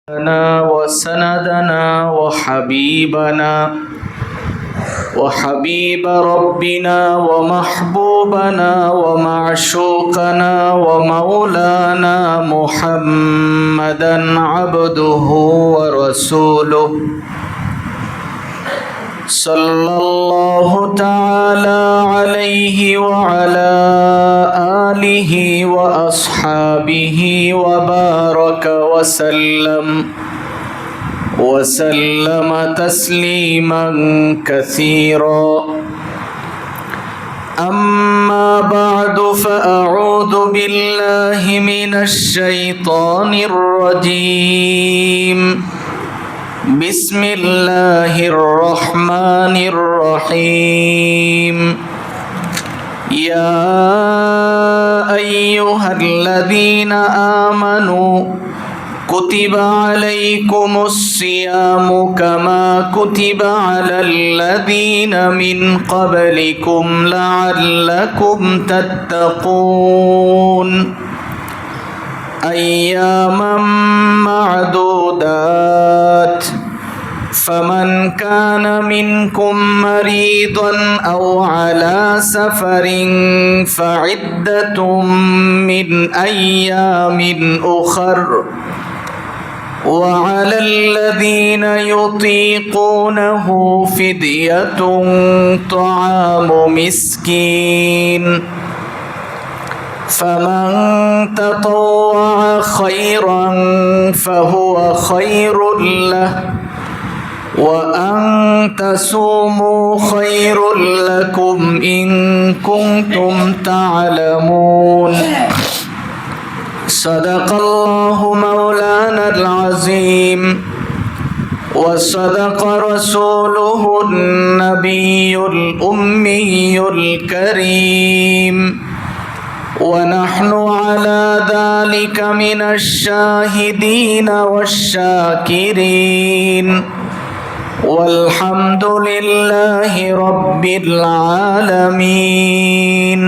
وسندنا وحبيب ربنا ومحبوبنا ومعشوقنا ومولانا محمدا عبده ورسوله صلى الله تعالى عليه وعلى آله وأصحابه وبارك وسلم تسليما كثيرا. أما بعد فأعوذ بالله من الشيطان الرجيم. بسم الله الرحمن الرحيم. يا أيها الذين آمنوا كتب عليكم الصيام كما كتب على الذين من قبلكم لعلكم تتقون أياما معدودات. فمن كان منكم مريضا أو على سفر فعدة من أيام أخر. وعلى الذين يطيقونه فدية طعام مسكين. فمن تطوع خيرا فهو خير له وأن تصوموا خير لكم إن كنتم تعلمون. صدق الله مولانا العظيم وصدق رسوله النبي الأمي الكريم. ونحن على ذلك من الشاهدين والشاكرين والحمد لله رب العالمين.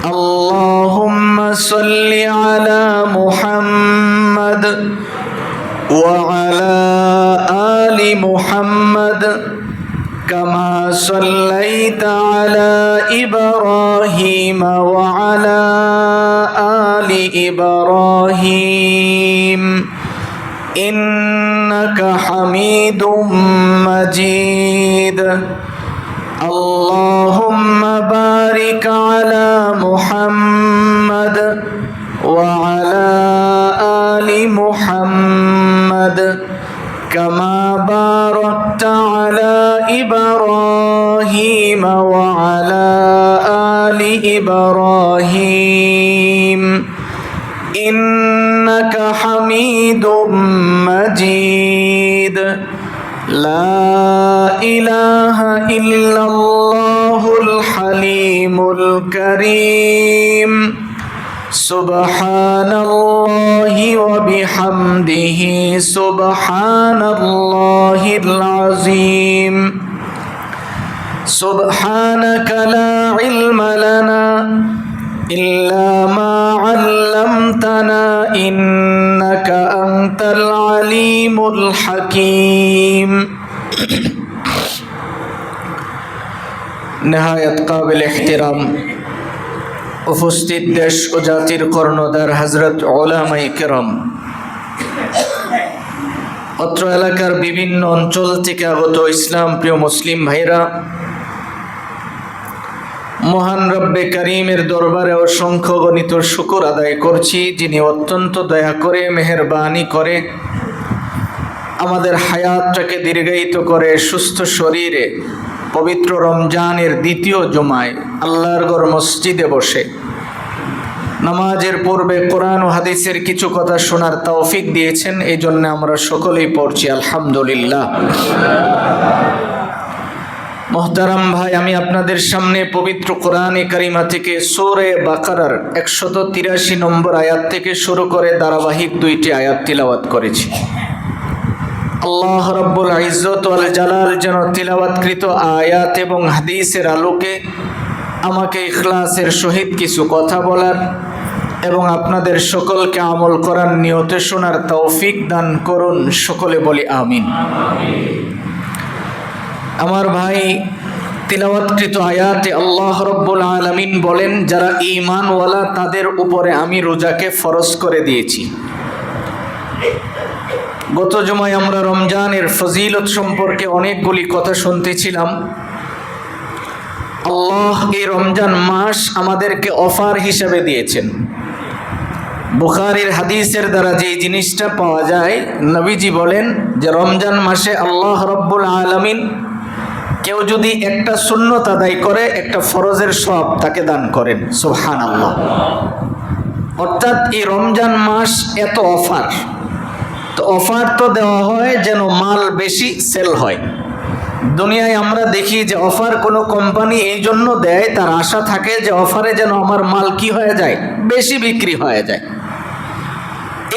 اللهم صل على محمد وعلى آل محمد كما صليت على إبراهيم وعلى آل إبراهيم إنك حميد مجيد. اللهم بارك على محمد وعلى آل محمد كما باركت على إبراهيم وعلى آل إبراهيم إنك حميد مجيد. لا إله إلا الله الحليم الكريم. سبحان الله وبحمده سبحان الله العظيم. سبحانك لا علم لنا إلا ما علمتنا إنك أنت العليم الحكيم. نهاية قابل احترام উপস্থিত দেশ ও জাতির কর্ণধার হযরত উলামায়ে কেরাম, অত্র এলাকার বিভিন্ন অঞ্চল থেকে আগত ইসলাম প্রিয় মুসলিম ভাইরা, মহান রব্বে কারীমের দরবারে অসংখ্য গণিত শুকর আদায় করছি, যিনি অত্যন্ত দয়া করে মেহেরবানি করে আমাদের হায়াতটাকে দীর্ঘায়িত করে সুস্থ শরীরে পবিত্র রমজানের দ্বিতীয় জুমায় আল্লাহর ঘর মসজিদে বসে নামাজের পূর্বে কোরআন ও হাদিসের কিছু কথা শোনার তৌফিক দিয়েছেন। এই জন্য আমরা সকলেই পড়ছি আলহামদুলিল্লাহ। মোহতারাম ভাই, আমি আপনাদের সামনে পবিত্র কোরআনে কারিমা থেকে সূরা বাকারার 183 নম্বর আয়াত থেকে শুরু করে ধারাবাহিক 2টি আয়াত তিলাওয়াত করেছি। আল্লাহ রাব্বুল ইজ্জত ওয়াল জালাল যেন তিলাওয়াতকৃত আয়াত এবং হাদিসের আলোকে আমাকে ইখলাসের সহিত কিছু কথা বলার এবং আপনাদের সকলকে আমল করার নিয়তে শোনার তৌফিক দান করুন। সকলে বলি আমিন। আমার ভাই, তিলাওয়াতকৃত আয়াতে আল্লাহ রাব্বুল আলামিন বলেন, যারা ঈমানওয়ালা তাদের উপরে আমি রোজাকে ফরজ করে দিয়েছি। গত জুমায় আমরা রমজানের ফজিলত সম্পর্কে অনেকগুলি কথা শুনতেছিলাম। আল্লাহ এই রমজান মাস আমাদেরকে অফার হিসেবে দিয়েছেন। বুখারীর হাদিসের দ্বারা যে জিনিসটা পাওয়া যায়, নবীজি বলেন যে রমজান মাসে আল্লাহ রাব্বুল আলামিন কেউ যদি একটা সুন্নত আদায় করে, একটা ফরজের সওয়াব তাকে দান করেন। সুবহানাল্লাহ। অর্থাৎ এই রমজান মাস এত অফার, তো অফার তো দেওয়া হয় যেন মাল বেশি সেল হয়। দুনিয়ায় আমরা দেখি যে অফার কোনো কোম্পানি এই জন্য দেয়, তার আশা থাকে যে অফারে যেন আমার মাল কি হয়ে যায়, বেশি বিক্রি হয়ে যায়।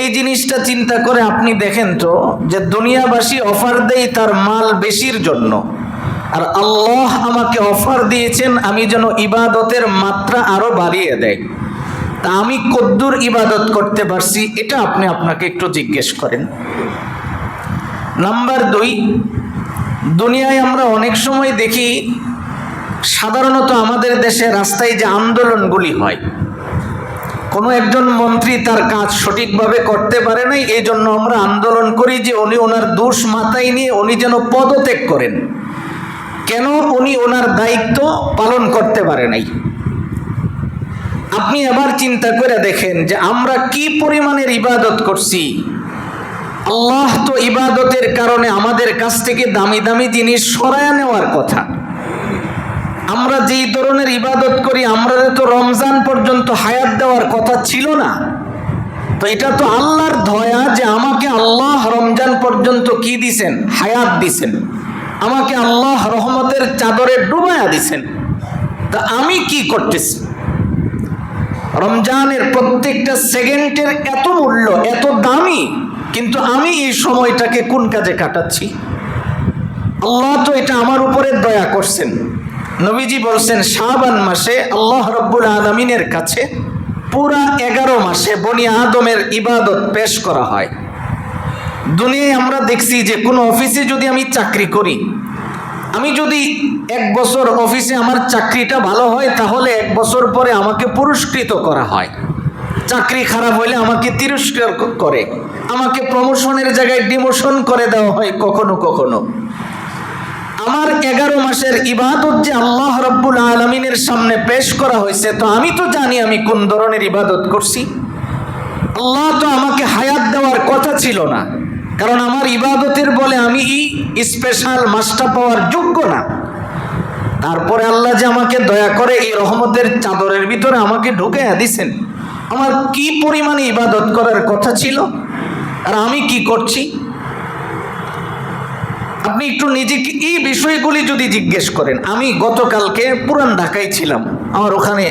এই জিনিসটা চিন্তা করে আপনি দেখেন তো, যে দুনিয়াবাসী অফার দেয় তার মাল বেশির জন্য, আর আল্লাহ আমাকে অফার দিয়েছেন আমি যেন ইবাদতের মাত্রা আরো বাড়িয়ে দেয়। তা আমি কদ্দুর ইবাদত করতে পারছি, এটা আপনি আপনাকে একটু জিজ্ঞেস করেন। নাম্বার 2, দুনিয়ায় আমরা অনেক সময় দেখি, সাধারণত আমাদের দেশে রাস্তায় যে আন্দোলনগুলি হয়, কোনো একজন মন্ত্রী তার কাজ সঠিকভাবে করতে পারে নাই, এই জন্য আমরা আন্দোলন করি যে উনি ওনার দোষ মাথায় নিয়ে উনি যেন পদত্যাগ করেন। কেন? উনি ওনার দায়িত্ব পালন করতে পারে নাই। আপনি আবার চিন্তা করে দেখেন যে আমরা কি পরিমাণের ইবাদত করছি। আল্লাহ তো ইবাদতের কারণে আমাদের কাছ থেকে দামি দামি জিনিস সরায়া নেওয়ার কথা। আমরা যেই ধরনের ইবাদত করি, আমরা তো রমজান পর্যন্ত হায়াত দেওয়ার কথা ছিল না। তো এটা তো আল্লাহর দয়া যে আমাকে আল্লাহ রমজান পর্যন্ত কি দিছেন, হায়াত দিছেন, আমাকে আল্লাহ রহমতের চাদরে ডুবায়া দিছেন। তা আমি কি করতেছি? রমজানের প্রত্যেকটা সেকেন্ডের এত মূল্য, এত দামি, কিন্তু আমি এই সময়টাকে কোন কাজে কাটাচ্ছি? আল্লাহ তো এটা আমার উপরে দয়া করছেন। নবীজি বলছেন শাবান মাসে আল্লাহ রাব্বুল আলামিনের কাছে পুরা 11 মাসে বনি আদমের ইবাদত পেশ করা হয়। দুনিয়ায় আমরা দেখছি যে কোনো অফিসে যদি আমি চাকরি করি, আমি যদি 1 বছর অফিসে আমার চাকরিটা ভালো হয়, তাহলে 1 বছর পরে আমাকে পুরস্কৃত করা হয়। চাকরি খারাপ হইলে আমাকে তিরস্কার করে, আমাকে প্রমোশনের জায়গায় ডিমোশন করে দেওয়া হয় কখনো কখনো। আমার 11 মাসের ইবাদত যে আল্লাহ রাব্বুল আলামিনের সামনে পেশ করা হয়েছে, তো আমি তো জানি আমি কোন ধরনের ইবাদত করছি। আল্লাহ তো আমাকে হায়াত দেওয়ার কথা ছিল না, কারণ আমার ইবাদতের বলে আমি স্পেশাল মাসটা পাওয়ার যোগ্য না। তারপরে আল্লাহ যে আমাকে দয়া করে এই রহমতের চাদরের ভিতরে আমাকে ঢুকাইয়া দিছেন। আমার কি পরিমাণে ইবাদত করার কথা ছিল, আর আমি কি করছি? আপনি একটু নিজেকে এই বিষয়গুলি যদি জিজ্ঞেস করেন। আমি গতকালকে পুরান ঢাকায় ছিলাম। আমার ওখানে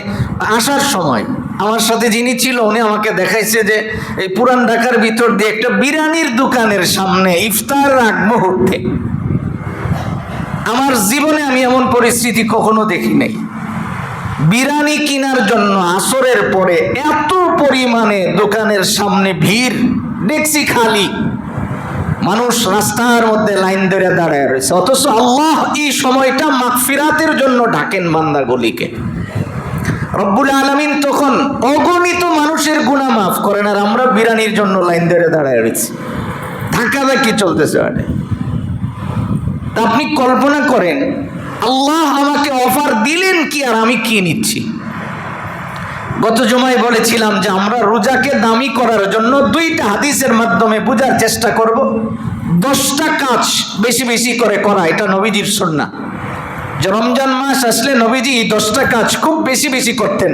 আসার সময় আমার সাথে যিনি ছিল উনি আমাকে দেখাইছে যে এই পুরান ঢাকার ভিতর দিয়ে একটা বিরিয়ানির দোকানের সামনে ইফতার আগ মুহূর্তে, আমার জীবনে আমি এমন পরিস্থিতি কখনো দেখি নাই। বিরিয়ানি কেনার জন্য আসরের পরে এত পরিমাণে দোকানের সামনে ভিড়, দেখছি খালি মানুষ রাস্তার মধ্যে লাইন ধরে দাঁড়ায় রয়েছে। অথচ আল্লাহ এই সময়টা মাগফিরাতের জন্য ডাকেন বান্দাগুলিকে। রব্বুল আলামিন তখন অগণিত মানুষের গুনাহ মাফ করেন, আর আমরা বিরিয়ানির জন্য লাইন ধরে দাঁড়ায় রয়েছি। ধাক্কাধাক্কি চলতেছে। তা আপনি কল্পনা করেন আল্লাহ আমাকে অফার দিলেন কি, আর আমি কি নিচ্ছি। গত জুমায় বলেছিলাম যে আমরা রোজাকে দামি করার জন্য 2টা হাদিসের মাধ্যমে বোঝার চেষ্টা করব। 10টা কাজ বেশি বেশি করে করা, এটা নবীজির সুন্নাহ। যে রমজান মাস আসলে নবীজি 10টা কাজ খুব বেশি বেশি করতেন।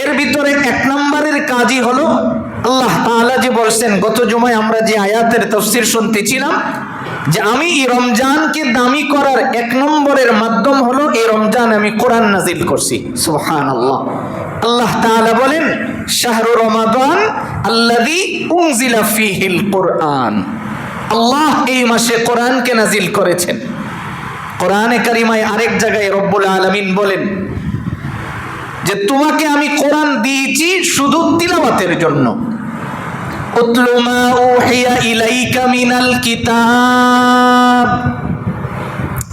এর ভিতরে 1 নম্বরের কাজই হলো, আল্লাহ তাআলা যে বলছেন, গত জুমায় আমরা যে আয়াতের তাফসীর শুনতেছিলাম, যে আমি এই রমজানকে দামি করার 1 নম্বরের মাধ্যম হলো এই রমজান আমি কোরআন নাজিল করছি। সুবহানাল্লাহ। আল্লাহ তাআলা বলেন শাহরু রমাদান আল্লাযী উনজিলা ফীহিল কুরআন। আল্লাহ এই মাসে কোরআনকে নাজিল করেছেন। কোরআনে কারিমায় আরেক জায়গায় রব্বুল আলামিন বলেন যে তোমাকে আমি কোরআন দিয়েছি শুধু তিলাওয়াতের জন্য। উতলু মা উহিয়া ইলাইকা মিনাল কিতাব,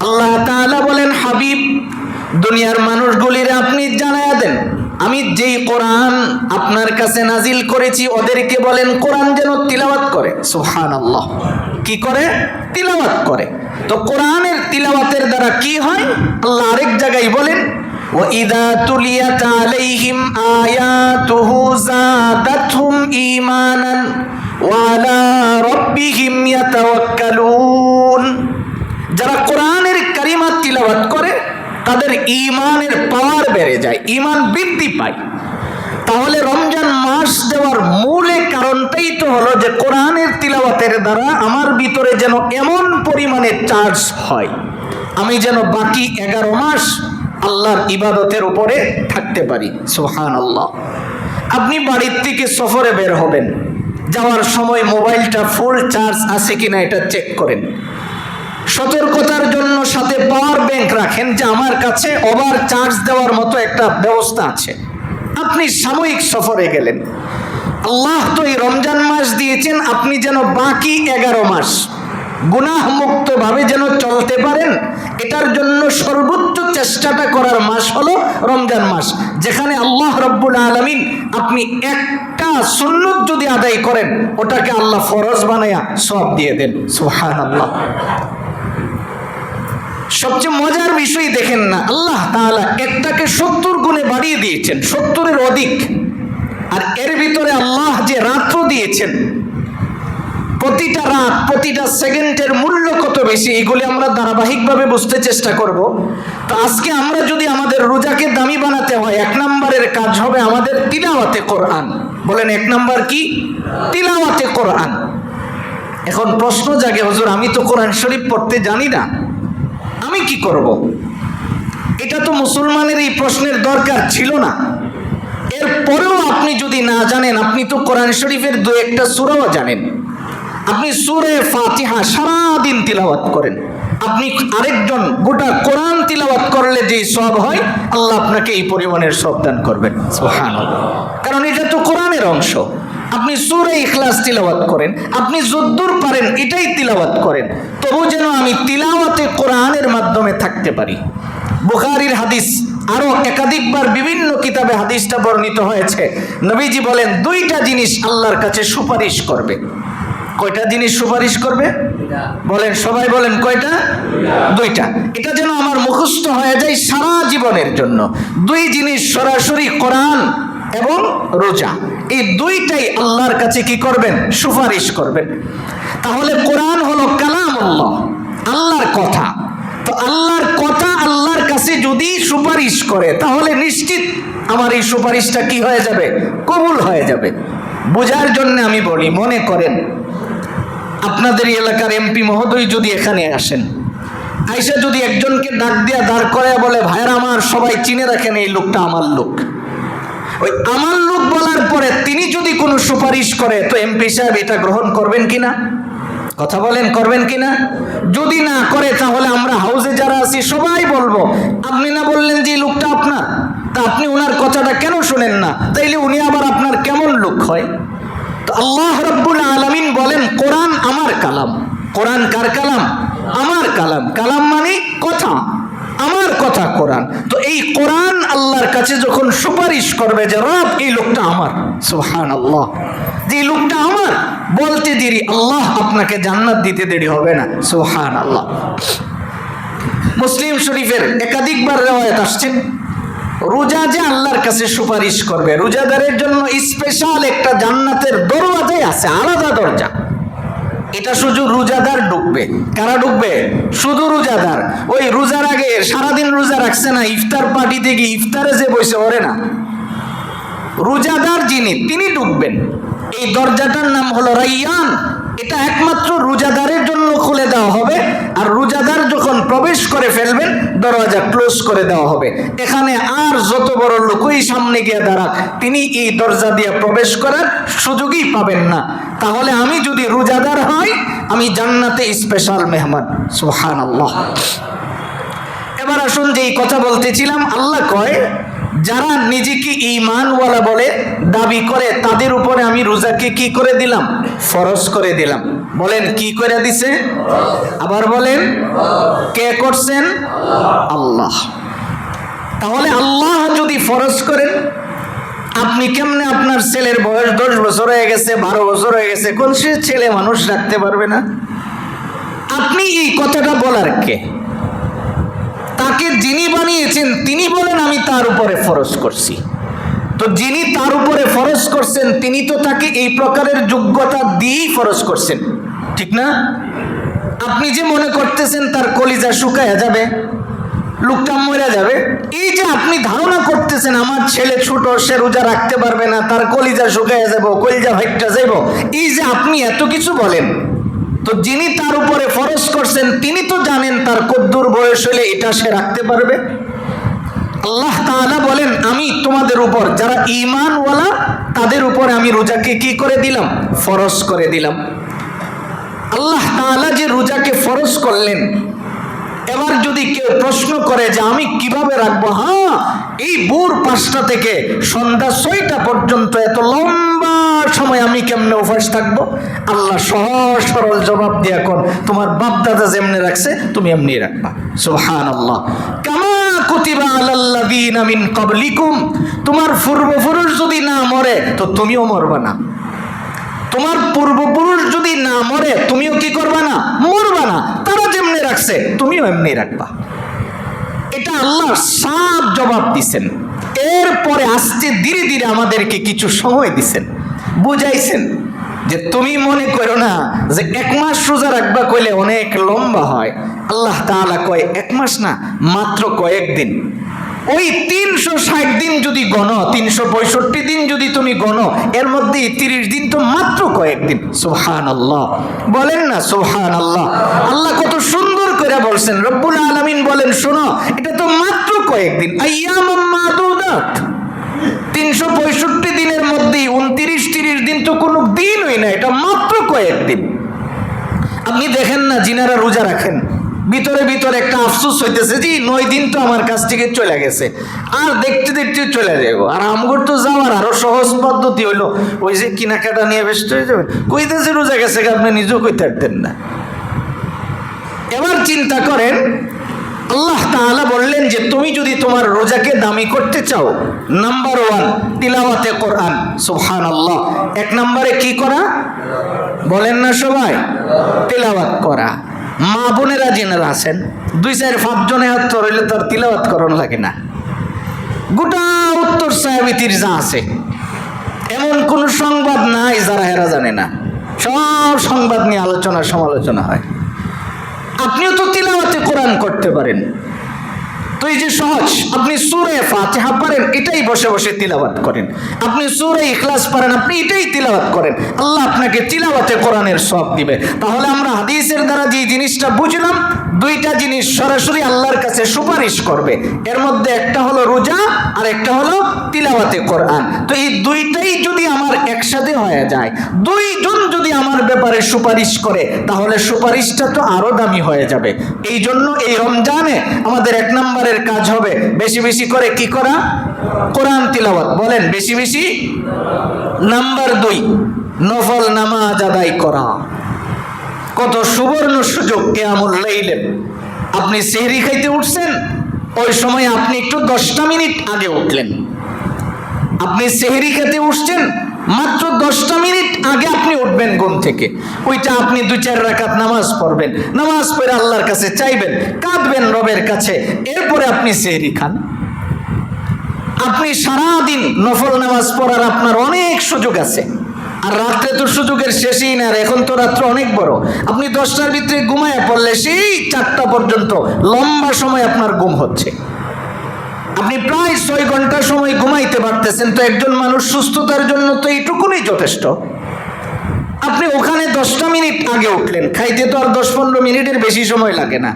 আল্লাহ তাআলা বলেন, হাবিব দুনিয়ার মানুষগুলিরে আপনি জানায়া দেন আমি যেই কোরআন আপনার কাছে নাজিল করেছি ওদেরকে বলেন কোরআন যেন তিলাওয়াত করে। সুবহানাল্লাহ, কি করে? তিলাওয়াত করে। তো কোরআনের তিলাওয়াতের দ্বারা কি হয়? আল্লাহ আরেক জায়গায় বলেন, ওয়াইদা তুলিয়াত আলাইহিম আয়াতুহু যাদাতহুম ঈমানান ওয়া আলা রাব্বিহিম ইয়াতাওয়াক্কালুন। যারা কোরআনের কারিমা তিলাওয়াত করে তাদের ঈমানের পাওয়ার বেড়ে যায়, ঈমান বৃদ্ধি পায়। তাহলে রমজান মাস দেওয়ার মূল কারণটাই তো হলো যে কোরআনের তিলাওয়াতের দ্বারা আমার ভিতরে যেন এমন পরিমাণে চার্জ হয়, আমি যেন বাকি 11 মাস আল্লাহর ইবাদতের উপরে থাকতে পারি। সুবহানাল্লাহ। আপনি বাড়ির থেকে সফরে বের হবেন, যাওয়ার সময় মোবাইলটা ফুল চার্জ আছে কিনা এটা চেক করেন। সতর্কতার জন্য সাথে পাওয়ার ব্যাংক রাখেন, যে আমার কাছে ওভার চার্জ দেওয়ার মতো একটা ব্যবস্থা আছে। আপনি সাময়িক সফরে গেলেন, আল্লাহ তো এই রমজান মাস দিয়েছেন আপনি যেন বাকি 11 মাস গুনাহ মুক্ত ভাবে যেন চলতে পারেন, এটার জন্য সর্বোচ্চ চেষ্টাটা করার মাস হলো রমজান মাস, যেখানে আল্লাহ রব্বুল আলামিন আপনি একটা সুন্নত যদি আদায় করেন ওটাকে আল্লাহ ফরজ বানায়া সওয়াব দিয়ে দেন। সুবহানাল্লাহ। সবচেয়ে মজার বিষয় দেখেন না, আল্লাহ তাআলা একটাকে 70 গুণে বাড়িয়ে দিয়েছেন, 70-এর অধিক। আর এর ভিতরে আল্লাহ যে রাত্র দিয়েছেন, প্রতিটা রাত প্রতিটা সেকেন্ডের মূল্য কত বেশি, এগুলি আমরা ধারাবাহিকভাবে বুঝতে চেষ্টা করব। তো আজকে আমরা যদি আমাদের রোজাকে দামি বানাতে হয়, 1 নম্বরের কাজ হবে আমাদের তিলাওয়াতে কোরআন। বলেন 1 নম্বর কি? তিলাওয়াতে কোরআন। এখন প্রশ্ন জাগে, হুজুর আমি তো কোরআন শরীফ পড়তে জানি না, আমি কি করব? এটা তো মুসলমানের এই প্রশ্নের দরকার ছিল না। এরপরেও আপনি যদি না জানেন, আপনি তো কোরআন শরীফের 2-1টা সূরাও জানেন, আপনি সূরা ফাতিহা সারাদিন তিলাওয়াত করেন, আপনি আরেকজন গোটা কোরআন তিলাওয়াত করলে যে সওয়াব হয় আল্লাহ আপনাকে এই পরিমাণের সওয়াব দান করবেন। সুবহানাল্লাহ। কারণ এটা তো কোরআনের অংশ। আপনি সূরা ইখলাস তিলাওয়াত করেন, আপনি যদ্দূর পারেন এটাই তিলাওয়াত করেন, তবু যেন আমি তিলাওয়াতে কোরআনের মাধ্যমে থাকতে পারি। বুখারীর হাদিস, আরো একাধিকবার বিভিন্ন কিতাবে হাদিসটা বর্ণিত হয়েছে, নবীজি বলেন 2টা জিনিস আল্লাহর কাছে সুপারিশ করবে। কয়টা জিনিস সুপারিশ করবে? বলেন, সবাই বলেন কয়টা? 2টা। এটা যেন আমার মুখস্থ হয়ে যায় সারা জীবনের জন্য। 2 জিনিস সরাসরি কোরআন এবং রোজা, এই 2টাই আল্লাহর কাছে কি করবেন? সুপারিশ করবেন। তাহলে কোরআন হলো কালামুল্লাহ, আল্লাহর কথা। তো আল্লাহর কথা আল্লাহর কাছে যদি সুপারিশ করে তাহলে নিশ্চিত আমার এই সুপারিশটা কি হয়ে যাবে? কবুল হয়ে যাবে। বোঝার জন্য আমি বলি, মনে করেন আপনাদের এলাকার এমপি মহোদয় যদি এখানে আসেন, আইসা যদি একজনকে ডাক দিয়া দাঁড় করে বলে, ভাইরা আমার সবাই চিনে রাখেন এই লোকটা আমার লোক, ওই আমার লোক বলার পরে তিনি যদি কোনো সুপারিশ করে তো এমপি সাহেব এটা গ্রহণ করবেন কিনা? কথা বলেন, করবেন কিনা? যদি না করে তাহলে আমরা হাউসে যারা আছি সবাই বলবো, আপনি না বললেন যে লোকটা আপনার, তা আপনি ওনার কথাটা কেন শুনেন না? তাইলে উনি আবার আপনার কেমন লোক হয়? তো আল্লাহ রাব্বুল আলামিন বলেন কোরআন আমার কালাম। কোরআন কার কালাম? আমার কালাম। কালাম মানে কথা, আমার কথা কোরআন। তো এই কোরআন আল্লাহর কাছে যখন সুপারিশ করবে যে রব এই লোকটা আমার, সুবহানাল্লাহ, যে লোকটা আমার, বলতে দেরি আল্লাহ আপনাকে জান্নাত দিতে দেরি হবে না। সুবহানাল্লাহ। মুসলিম শরীফের একাধিকবার রিওয়ায়াত আসছেন, রোজা যে আল্লাহর কাছে সুপারিশ করবে, রোজাদারের জন্য স্পেশাল একটা জান্নাতের দরওয়াজাই আছে, আলাদা দরজা। এটা শুধু রোজাদার ঢুকবে। কারা ঢুকবে? শুধু রোজাদার। ওই রোজার আগে সারাদিন রোজা রাখছে না, ইফতার পার্টিতে গিয়ে ইফতারে যে বসে ওরে না, রোজাদার যিনি তিনি ঢুকবেন। এই দরজাটার নাম হলো রাইয়ান। এটা একমাত্র রোজাদারের জন্য খুলে দেওয়া হবে, আর রোজাদার যখন প্রবেশ করে ফেলবেন দরজা ক্লোজ করে দেওয়া হবে। এখানে আর যত বড় লোকই সামনে গিয়ে দাঁড়াক, তিনি এই দরজা দিয়ে প্রবেশ করার সুযোগই পাবেন না। তাহলে আমি যদি রোজাদার হই, আমি জান্নাতে স্পেশাল মেহমান। সুবহানাল্লাহ। এবার আসুন, যে কথা বলতেছিলাম, আল্লাহ কয় যারা নিজেকে ঈমানওয়ালা বলে দাবি করে তাদের উপরে আমি রোজাকে কি করে দিলাম? ফরজ করে দিলাম। বলেন কি করে দিছে? আবার বলেন কে করছেন? আল্লাহ। তাহলে আল্লাহ যদি ফরজ করেন, আপনি কেমনে আপনার ছেলের বয়স 10 বছর হয়ে গেছে, 12 বছর হয়ে গেছে, কোন সে ছেলে মানুষ রাখতে পারবে না? আপনি এই কথাটা বলার কে? তাকে যিনি বানিয়েছেন তিনি বলেন আমি তার উপরে ফরজ করছি। তো যিনি তার উপরে ফরজ করছেন তিনি তো তাকে এই প্রকারের যোগ্যতা দিয়েই ফরজ করছেন, ঠিক না? আপনি যে মনে করতেছেন তার কলিজা শুকায়া যাবে, লোকটা মরে যাবে, এই যে আপনি ধারণা করতেছেন আমার ছেলে ছোট, সে রোজা রাখতে পারবে না, তার কলিজা শুকায়া যাব, কলিজা ভাইটটা যাইব, এই যে আপনি এত কিছু বলেন, তো যিনি তার উপরে ফরজ করছেন তিনি তো জানেন তার কদ্দুর বয়স হলে এটা সে রাখতে পারবে। আল্লাহ তাআলা বলেন আমি তোমাদের উপর যারা ঈমানওয়ালা তাদের উপরে আমি রোজাকে কি করে দিলাম? ফরজ করে দিলাম। আল্লাহ তাআলা যে রোজাকে ফরজ করলেন, এবার যদি কেউ প্রশ্ন করে যে আমি কিভাবে রাখবো, হ্যাঁ এই ভোর 5টা থেকে সন্ধ্যা 6টা পর্যন্ত এত লম্বা সময় আমি কেমনে উপবাস থাকবো? আল্লাহ সহজ সরল জবাব দিয়ে এখন তোমার বাপ দাদা যেমনি রাখছে তুমি এমনি রাখবা। সুবহানাল্লাহ। কামা কুতিবা আলাল্লাযীনা মিন ক্বাবলিকুম, তোমার পূর্বপুরুষ যদি না মরে তো তুমিও মরবা না। তোমার পূর্বপুরুষ যদি না মরে তুমিও কি করবা না? মরবা না। তারা যেমনি রাখছে তুমিও এমনি রাখবা। এটা আল্লাহ সাফ জবাব দিছেন। এরপরে আস্তে ধীরে ধীরে আমাদেরকে কিছু সময় দিছেন, বুঝাইছেন যে তুমি মনে করো না যে 1 মাস রোজা রাখবা কইলে অনেক লম্বা হয়। আল্লাহ তাআলা কয় 1 মাস না, মাত্র কয়েকদিন। ওই 360 দিন যদি গণো, 365 দিন যদি তুমি গণো, এর মধ্যে 30 দিন তো মাত্র কয়েকদিন। সুবহানাল্লাহ, বলেন না সুবহানাল্লাহ। আল্লাহ কত সুন্দর করে বলছেন, রব্বুল আলামিন বলেন শোনো এটা তো মাত্র কয়েকদিন, আইয়ামুম মাদুদাত। 365 দিনের মধ্যে 29-30 দিন তো কোনো দিনই না, এটা মাত্র কয়েকদিন। আপনি দেখেন না যিনারা রোজা রাখেন ভিতরে ভিতরে একটা আফসোস হইতেছে যে 9 দিন তো আমার কাছ থেকে চলে গেছে, আর দেখতে দেখতে চলে যাবো। আর আমগর তো যাওয়ার আরো সহজ পদ্ধতি হইলো ওই যে কেনাকাটা নিয়ে ব্যস্ত হয়ে যাবেন, কইতেছে রোজা গেছে আপনি নিজেও কইতে পারতেন না। এবার চিন্তা করেন, আল্লাহ তাআলা বললেন যে তুমি যদি তোমার রোজাকে দামি করতে চাও, নাম্বার 1 তিলাওয়াতে কোরআন। সুবহানাল্লাহ। 1 নম্বরে কি করা? বলেন না সবাই, তিলাওয়াত করা। মা বোনেরা জেনারা আছেন 2-4-5 জনে হাত ধরলে তার তিলাওয়াত করণ লাগে না। গোটা উত্তর সাহাবিতির যা আছে এমন কোন সংবাদ নাই যারা এরা জানে না, সব সংবাদ নিয়ে আলোচনা সমালোচনা হয়। আপনিও তো তিলাওয়াতে কোরআন করতে পারেন, তো এই যে সহজ, আপনি সূরা ফাতিহা পারেন এটাই বসে বসে তিলাওয়াত করেন, আপনি সূরা ইখলাস পারেন আপনি এটাই তিলাওয়াত করেন, আল্লাহ আপনাকে তিলাওয়াতে কোরআনের সওয়াব দিবে। তাহলে আমরা হাদিসের দ্বারা যে জিনিসটা বুঝলাম, 2টা জিনিস সরাসরি আল্লাহর কাছে সুপারিশ করবে, এর মধ্যে একটা হলো রোজা আর একটা হলো তিলাওয়াতে কোরআন। তো এই 2টাই যদি আমার একসাথে হয়ে যায়, 2 জন যদি আমার ব্যাপারে সুপারিশ করে, তাহলে সুপারিশটা তো আরো দামি হয়ে যাবে। এই জন্য এই রমজানে আমাদের 1 নম্বরের কাজ হবে বেশি বেশি করে কি করা? কোরআন তিলাওয়াত। বলেন বেশি বেশি। নাম্বার 2 নফল নামাজ আদায় করা। কত সুবর্ণ সুযোগ কিয়ামুল লাইলে। আপনি সেহরি খাইতে উঠছেন, ওই সময় আপনি একটু 10টা মিনিট আগে উঠলেন। আপনি সেহরি খেতে উঠছেন, মাত্র 10টা মিনিট আগে আপনি উঠবেন ঘুম থেকে, ওইটা আপনি 2-4 রাকাত নামাজ পড়বেন, নামাজ পড়ে আল্লাহর কাছে চাইবেন, কাঁদবেন রবের কাছে, এরপরে আপনি সেহরি খান। আপনি সারাদিন নফল নামাজ পড়ার আপনার অনেক সুযোগ আছে, আর রাত্রে তো সুযোগের শেষই না। আর এখন তো রাত্র অনেক বড়, আপনি 10টার ভিতরে ঘুমায় পড়লে সেই 4টা পর্যন্ত লম্বা সময় আপনার ঘুম হচ্ছে। আপনি প্রায় 6 ঘন্টা সময় ঘুমাইতে পারতেছেন, তো একজন মানুষ সুস্থতার জন্য তো এইটুকুনি যথেষ্ট। আপনি ওখানে 10টা মিনিট আগে উঠলেন, খাইতে তো আর 10-15 মিনিটের বেশি সময় লাগে না।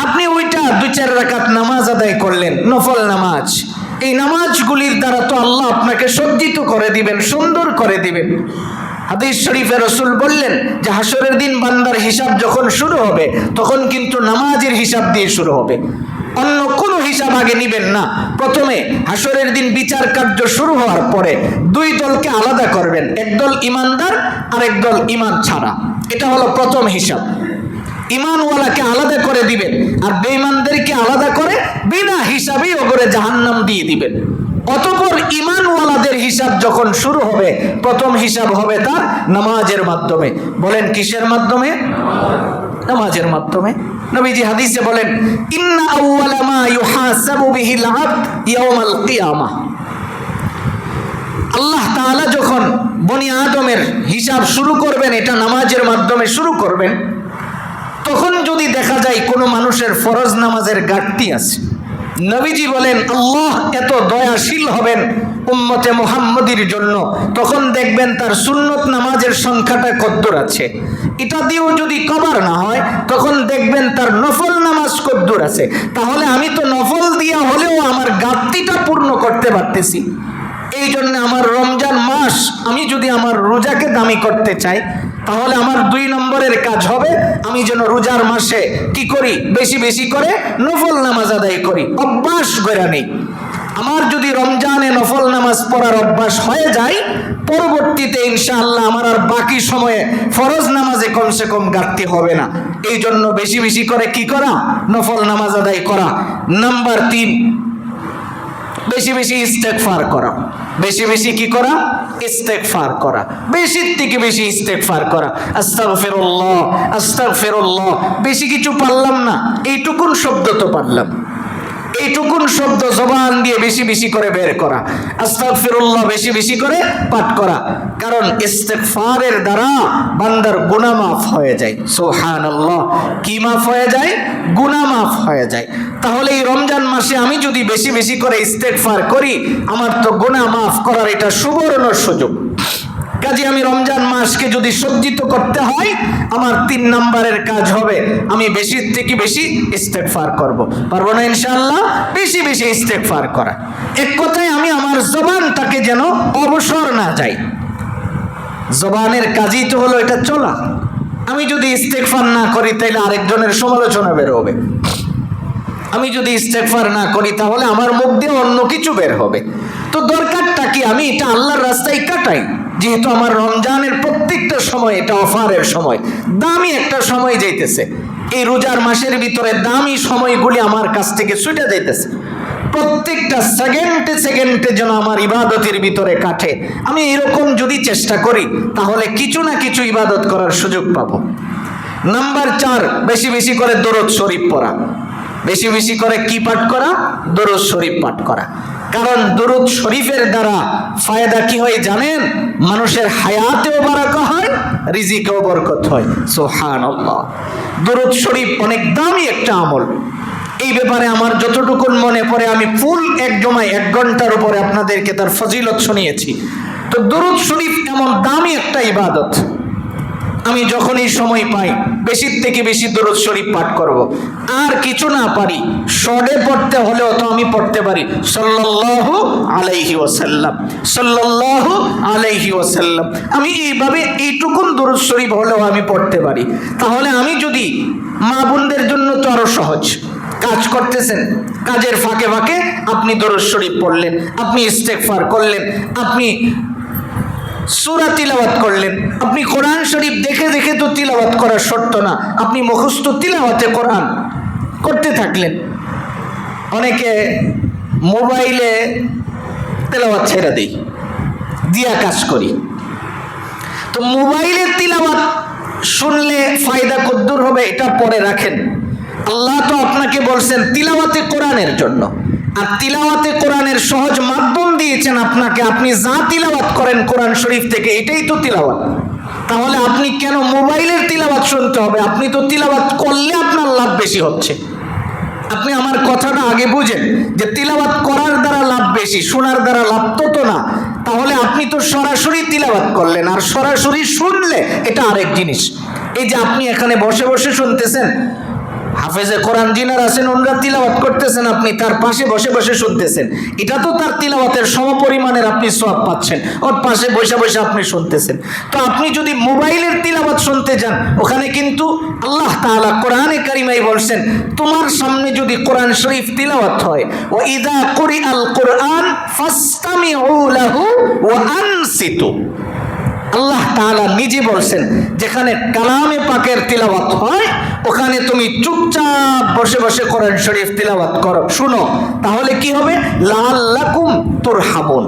আপনি ওইটা 2-4 রাকাত নামাজ আদায় করলেন, নফল নামাজ। এই নামাজগুলির দ্বারা তো আল্লাহ আপনাকে সজ্জিত করে দিবেন, সুন্দর করে দিবেন। হাদিস শরীফে রাসূল বললেন যে হাসরের দিন বান্দার হিসাব যখন শুরু হবে তখন কিন্তু নামাজের হিসাব দিয়ে শুরু হবে। অন্য কোনো হিসাব আগে নিবেন না। প্রথমে হাসরের দিন বিচার কার্য শুরু হওয়ার পরে দুই দলকে আলাদা করবেন, একদল ইমানদার আর একদল ইমান ছাড়া। এটা হলো প্রথম হিসাব। ইমানওয়ালাকে আলাদা করে দিবেন আর বেঈমানদেরকে আলাদা করে বিনা হিসাবেই ওগরে জাহান্নাম দিয়ে দিবেন। অতঃপর ইমানওয়ালাদের হিসাব যখন শুরু হবে, প্রথম হিসাব হবে তার নামাজের মাধ্যমে। বলেন কিসের মাধ্যমে? নামাজের মাধ্যমে। নবীজি হাদিসে বলেন, ইন্না আউওয়ালা মা ইউহাসাবু বিহিল আবদ ইয়াউমাল কিয়ামাহ। আল্লাহ তাআলা যখন বনি আদমের হিসাব শুরু করবেন, এটা নামাজের মাধ্যমে শুরু করবেন। তখন যদি দেখা যায় কোনো মানুষের ফরজ নামাজের ঘাটতি আছে, নবীজি বলেন আল্লাহ এত দয়াশীল হবেন উম্মতে মুহাম্মদীর জন্য, তখন দেখবেন তার সুন্নত নামাজের সংখ্যাটা কদ্দুর আছে। এটা দিয়েও যদি কভার না হয়, তখন দেখবেন তার নফল নামাজ কদ্দুর আছে। তাহলে আমি তো নফল দিয়া হলেও আমার ঘাটতিটা পূর্ণ করতে পারতেছি। এই জন্য আমার রমজান মাস আমি যদি আমার রোজাকে দামি করতে চাই, তাহলে আমার 2 নম্বরের কাজ হবে আমি যেন রোজার মাসে কি করি, বেশি বেশি করে নফল নামাজ আদায় করি, অভ্যাস গড়ে নেই। আমার যদি রমজানে নফল নামাজ পড়ার অভ্যাস হয়ে যায়, পরবর্তীতে ইনশাআল্লাহ আমার আর বাকি সময়ে ফরজ নামাজে কমসে কম ঘাটতি হবে না। এই জন্য বেশি বেশি করে কি করা, নফল নামাজ আদায় করা। নাম্বার 3, বেশি বেশি ইস্তেগফার করা। বেশি বেশি কি করা? ইস্তেগফার করা। বেশি থেকে বেশি ইস্তেগফার করা। আস্তাগফিরুল্লাহ আস্তাগফিরুল্লাহ। বেশি কিছু পারলাম না, এইটুকুন শব্দ তো পারলাম, এইটুকুন শব্দ জবান দিয়ে বেশি বেশি করে বের করা। আস্তাগফিরুল্লাহ বেশি বেশি করে পাঠ করা। কারণ ইস্তেগফারের দ্বারা বান্দার গুনাহ মাফ হয়ে যায়। সুবহানাল্লাহ। কি মাফ হয়ে যায়? গুনাহ মাফ হয়ে যায়। তাহলে এই রমজান মাসে আমি যদি বেশি বেশি করে ইস্তেগফার করি, আমার তো গুনাহ মাফ করার এটা সুবর্ণ সুযোগ। কাজে আমি রমজান মাসকে যদি সজ্জিত করতে হয়, আমার 3 নম্বরের কাজ হবে আমি বেশি থেকে বেশি ইস্তেগফার করব। পারবো না ইনশাআল্লাহ? বেশি বেশি ইস্তেগফার করা। এক কথায় আমি আমার জবানটাকে যেন অবসর না যায়। জবানের কাজই তো হলো এটা চলা। আমি যদি ইস্তেগফার না করি, তাহলে আরেকজনের সমালোচনা বের হবে। আমি যদি ইস্তেগফার না করি, তাহলে আমার মুখ দিয়ে অন্য কিছু বের হবে। তো দরকারটা কি, আমি এটা আল্লাহর রাস্তায় কাটাই। যেহেতু আমার রমজানের প্রত্যেকটা সময় এটা অফারের সময়, দামি একটা সময় যাইতেছে। এই রোজার মাসের ভিতরে দামি সময়গুলি আমার কাছ থেকে ছুটে যাইতেছে। প্রত্যেকটা সেকেন্ডে সেকেন্ডে যেন আমার ইবাদতের ভিতরে কাটে। আমি এরকম যদি চেষ্টা করি, তাহলে কিছু না কিছু ইবাদত করার সুযোগ পাবো। নাম্বার 4, বেশি বেশি করে দরুদ শরীফ পড়া। বেশি বেশি করে কি পাঠ করা? দরুদ শরীফ পাঠ করা। কারণ দরুদ শরীফের দ্বারা ফায়দা কি হয় জানেন? মানুষের হায়াতেও বারাকা হয়, রিজিকেও বরকত হয়। সুবহানাল্লাহ। দরুদ শরীফ অনেক দামি একটা আমল। এই ব্যাপারে আমার যতটুকু মনে পড়ে আমি ফুল 1 ঘন্টার উপরে আপনাদেরকে তার ফজিলত শুনিয়েছি। তো দরুদ শরীফ এমন দামি একটা ইবাদত, আমি যখনই সময় পাই বেশি থেকে বেশি দরুদ শরীফ পাঠ করব। আর কিছু না পারি, শর্টে পড়তে হলেও তো আমি পড়তে পারি সাল্লাল্লাহু আলাইহি ওয়াসাল্লাম, সাল্লাল্লাহু আলাইহি ওয়াসাল্লাম। আমি এইভাবে এইটুকুন দরুদ শরীফ হলেও আমি পড়তে পারি। তাহলে আমি যদি, মা বোনদের জন্য তো আরো সহজ, কাজ করতেছেন, কাজের ফাঁকে ফাঁকে আপনি দরুদ শরীফ পড়লেন, আপনি ইস্তেগফার করলেন, আপনি সূরা তিলাওয়াত করলেন, আপনি কোরআন শরীফ দেখে দেখে তো তিলাওয়াত করা শর্ত না, আপনি মুখস্থ তিলাওয়াতে কোরআন করতে থাকলেন। অনেকে মোবাইলে তিলাওয়াত ছেড়ে দেই, দিয়া কাজ করি। তো মোবাইলে তিলাওয়াত শুনলে ফায়দা কদ্দুর হবে এটা পরে রাখেন। আল্লাহ তো আপনাকে বলছেন তিলাওয়াতে কোরআনের জন্য, আর তিলাওয়াতে কোরআনের সহজ মাধ্যম দিয়েছেন আপনাকে। আপনি যা তিলাওয়াত করেন কোরআন শরীফ থেকে, এটাই তো তিলাওয়াত। তাহলে আপনি কেন মোবাইলের তিলাওয়াত শুনতে হবে? আপনি তো তিলাওয়াত করলে আপনার লাভ বেশি হচ্ছে। আপনি আমার কথাটা আগে বুঝেন যে তিলাওয়াত করার দ্বারা লাভ বেশি, শোনার দ্বারা লাভ তত না। তাহলে আপনি তো সরাসরি তিলাওয়াত করলেন, আর সরাসরি শুনলে এটা আরেক জিনিস। এই যে আপনি এখানে বসে বসে শুনতেছেন, হাফেজে কোরআন যিনারা আছেন ওনারা তিলাওয়াত করতেছেন, আপনি তার পাশে বসে বসে শুনতেছেন, এটা তো তার তিলাওয়াতের সমপরিমাণের আপনি সওয়াব পাচ্ছেন। ওর পাশে বসে বসে আপনি শুনতেছেন। তো আপনি যদি মোবাইলের তিলাওয়াত শুনতে যান, ওখানে কিন্তু আল্লাহ তাআলা কোরআনে কারিমায় বলছেন তোমার সামনে যদি কোরআন শরীফ তিলাওয়াত হয়, ওয়া ইযা কুরিআল কুরআন ফাসতামিউ লাহু ওয়া আনসিতু, আল্লাহ তাআলা নিজে বলছেন যেখানে কালামে পাকের তিলাওয়াত হয় ওখানে তুমি চুপচাপ বসে বসে কোরআন শরীফ তিলাওয়াত করো, শুনো, তাহলে কি হবে? লাআল্লাকুম তুরহামুন,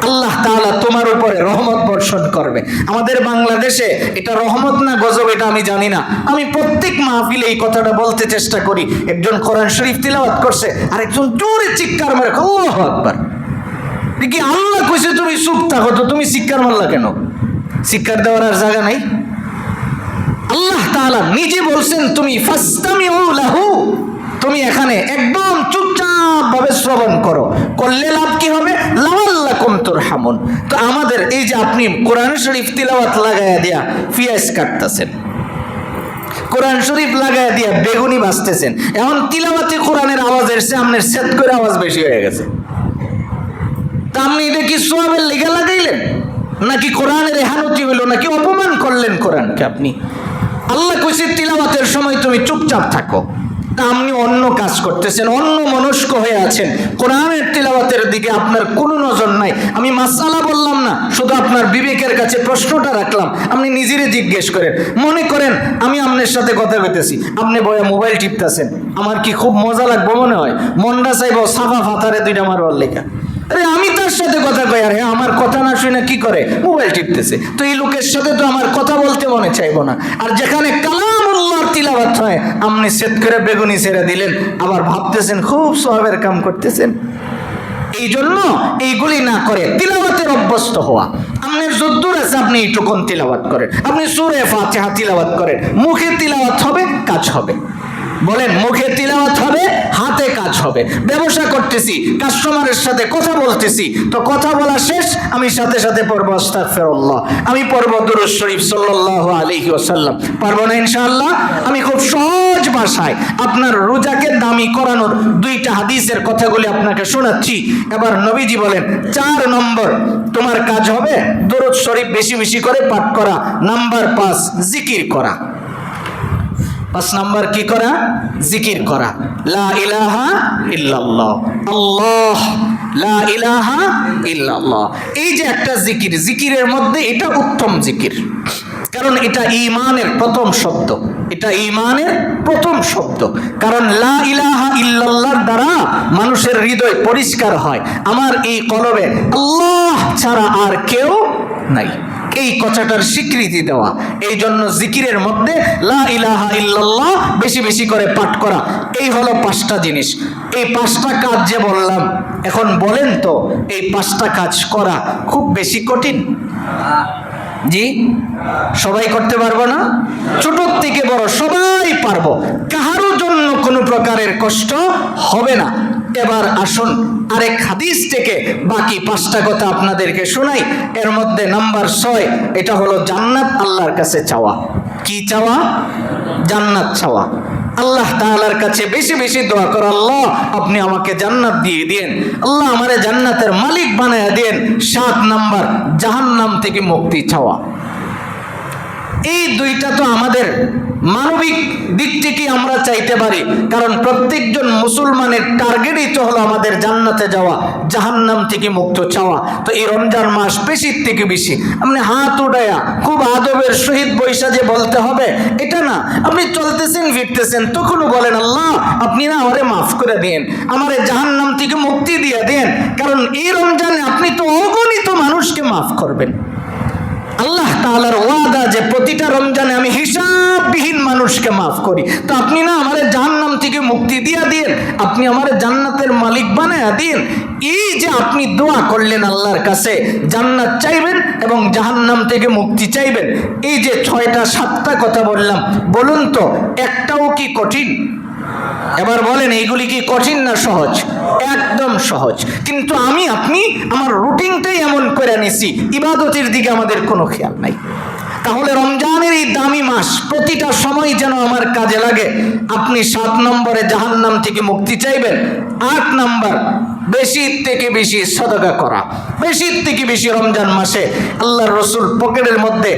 আল্লাহ তাআলা তোমার উপরে রহমত বর্ষণ করবে। আমাদের বাংলাদেশে এটা রহমত না গজব এটা আমি জানি না, আমি প্রত্যেক মাহফিলে এই কথাটা বলতে চেষ্টা করি। একজন কোরআন শরীফ তিলাওয়াত করছে আর একজন জোরে চিৎকার মারে আল্লাহু আকবার, কি আল্লাহ কইছে তুমি চুপ থাকো, তো তুমি চিৎকার মারলা কেন? চিৎকার দেওয়ার আর জায়গা নাই। আল্লাহ তাআলা নিজে বলছেন তুমি ফাসতামিউ লাহু, তুমি এখানে একদম চুপচাপ ভাবে শ্রবণ করো, করলে লাভ কি হবে? লাআল্লাকুম তুরহামুন। তো আমাদের এই যে আপনি কোরআন শরীফ তিলাওয়াত লাগায়া দিয়া পিয়াজ কাটতেছেন, কোরআন শরীফ লাগায়া দিয়া বেগুনি বাজতেছেন, এখন তিলাওয়াতে কোরআনের আওয়াজের চেয়ে আপনার সেট করে আওয়াজ বেশি হয়ে গেছে, তা আপনি এটা কি সওয়াবের লেগে লাগাইলেন নাকি কোরআনের এহানতি হইল নাকি অপমান করলেন কোরআনকে আপনি? আল্লাহ কইছে তিলাওয়াতের সময় তুমি চুপচাপ থাকো, তা আপনি অন্য কাজ করতেছেন, অন্য মনস্ক হয়ে আছেন, কোরআনের তিলাওয়াতের দিকে আপনার কোনো নজর নাই। আমি মাসআলা বললাম না, শুধু আপনার বিবেকের কাছে প্রশ্নটা রাখলাম, আপনি নিজেরে জিজ্ঞেস করেন। মনে করেন আমি আপনার সাথে কথা কইতেছি, আপনি বয়া মোবাইল টিপতেছেন, আমার কি খুব মজা লাগবে মনে হয়? মনটা চাইব সাফা ফাতারে দুইটা মারবার লেখা, আরে আমি তার সাথে কথা কই আর আমার কথা না শুনে কি করে মোবাইল টিপতেছে, তো এই লোকের সাথে তো আমার কথা বলতে মনে চাইবো না। আর যেখানে কালামুল্লাহর তিলাওয়াত হয় আপনি সেট করে বেগুনি ছেড়ে দিলেন, আবার ভাবতেছেন খুব সওয়াবের কাম করতেছেন। এই জন্য এইগুলি না করে তিলাওয়াতের অভ্যস্ত হওয়া। আপনার যদ্দুর আছে আপনি এইটুকুন তিলাওয়াত করেন, আপনি সূরা ফাতিহা তিলাওয়াত করেন, মুখে তিলাওয়াত হবে, কাজ হবে। বলেন, মুখে তিলাওয়াত হবে, হাতে কাজ হবে। ব্যবসা করতেছি, কাস্টমারের সাথে কথা বলতেছি, তো কথা বলা শেষ, আমি সাথে সাথে পড়ব আস্তাগফিরুল্লাহ, আমি পড়ব দুরূদ শরীফ সাল্লাল্লাহু আলাইহি ওয়াসাল্লাম। পারবো না ইনশাআল্লাহ? আমি খুব সহজ ভাষায় আপনার রোজাকে দামি করানোর দুইটা হাদিসের কথাগুলি আপনাকে শোনাচ্ছি। এবার নবীজি বলেন 4 নম্বর তোমার কাজ হবে দুরূদ শরীফ বেশি বেশি করে পাঠ করা। নাম্বার 5 জিকির করা। 5 নাম্বার কি করা? জিকির করা। লা ইলাহা ইল্লাল্লাহ, আল্লাহ লা ইলাহা ইল্লাল্লাহ। এই যে একটা জিকির, জিকিরের মধ্যে এটা উত্তম জিকির, কারণ এটা ঈমানের প্রথম শব্দ, এটা ঈমানের প্রথম শব্দ। কারণ লা ইলাহা ইল্লাল্লাহর দ্বারা মানুষের হৃদয় পরিষ্কার হয়, আমার এই কলবে আল্লাহ ছাড়া আর কেউ নাই, এই কথাটার স্বীকৃতি দেওয়া। এই জন্য জিকিরের মধ্যে লা ইলাহা ইল্লাল্লাহ বেশি বেশি করে পাঠ করা। এই হলো 5টা জিনিস। এই 5টা কাজ যে বললাম, এখন বলেন তো এই 5টা কাজ করা খুব বেশি কঠিন? জি, সবাই করতে পারবো না? ছোট থেকে বড় সবাই পারবো, কাহারও জন্য কোনো প্রকারের কষ্ট হবে না। এবার আসুন আরেক হাদিস থেকে বাকি 5টা কথা আপনাদেরকে শোনাই। এর মধ্যে নাম্বার 6, এটা হলো জান্নাত আল্লাহর কাছে চাওয়া। কি চাওয়া? জান্নাত চাওয়া। আল্লাহ তাআলার কাছে বেশি বেশি দোয়া করো, আল্লাহ আপনি আমাকে জান্নাত দিয়ে দিন, আল্লাহ আমারে জান্নাতের মালিক বানায়া দিন। 7 নাম্বার জাহান্নাম থেকে মুক্তি চাওয়া। এই দুইটা তো আমাদের মানবিক দিক থেকে আমরা চাইতে পারি, কারণ প্রত্যেকজন মুসলমানের টার্গেটই তো হলো আমাদের জান্নাতে যাওয়া, জাহান্নাম থেকে মুক্ত চাওয়া। তো এই রমজান মাস বেশির থেকে বেশি আপনি হাত উঠায়া খুব আদবের সহিত বৈশা যে বলতে হবে এটা না, আপনি চলতেছেন ফিরতেছেন তখনও বলেন আল্লাহ আপনি না আমারে মাফ করে দিন, আমারে জাহান্নাম থেকে মুক্তি দিয়ে দেন, কারণ এই রমজানে আপনি তো অগণিত মানুষকে মাফ করবেন। আল্লাহ তাআলার ওয়াদা যে প্রতিটা রমজানে আমি হিসাববিহীন মানুষকে মাফ করি, তো আপনি না আমারে জাহান্নাম থেকে মুক্তি দিয়া দিন, আপনি আমারে জান্নাতের মালিক বানায়া দিন। এই যে আপনি দোয়া করলেন আল্লাহর কাছে, জান্নাত চাইবেন এবং জাহান্নাম থেকে মুক্তি চাইবেন, এই যে 6টা 7টা কথা বললাম, বলুন তো একটাও কি কঠিন? এবার বলেন এইগুলি কি কঠিন না সহজ? একদম সহজ। কিন্তু আমি আপনি আমার রুটিনটাই এমন করে নিছি, ইবাদতের দিকে আমাদের কোনো খেয়াল নাই। তাহলে রমজানের এই দামি মাস প্রতিটা সময় যেন আমার কাজে লাগে। আপনি 7 নম্বরে জাহান্নাম থেকে মুক্তি চাইবেন, 8 নম্বর বেশি থেকে বেশি সদকা করা, বেশি থেকে বেশি রমজান মাসে আল্লাহর রসুল পকেটের মধ্যে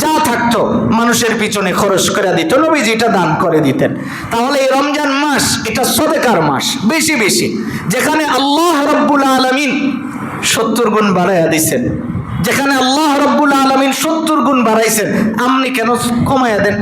যা থাকতো মানুষের পিছনে খরচ করে দিত, নবীজি এটা দান করে দিতেন। তাহলে এই রমজান মাস এটা সদকার মাস, বেশি বেশি, যেখানে আল্লাহ রব্বুল আলামিন 70 গুণ বাড়াইয়া দিছেন, যেখানে আল্লাহ রব্বুল আলামিন 70 গুণ বাড়াইছেন, আপনি কেন কমাইয়া দেন?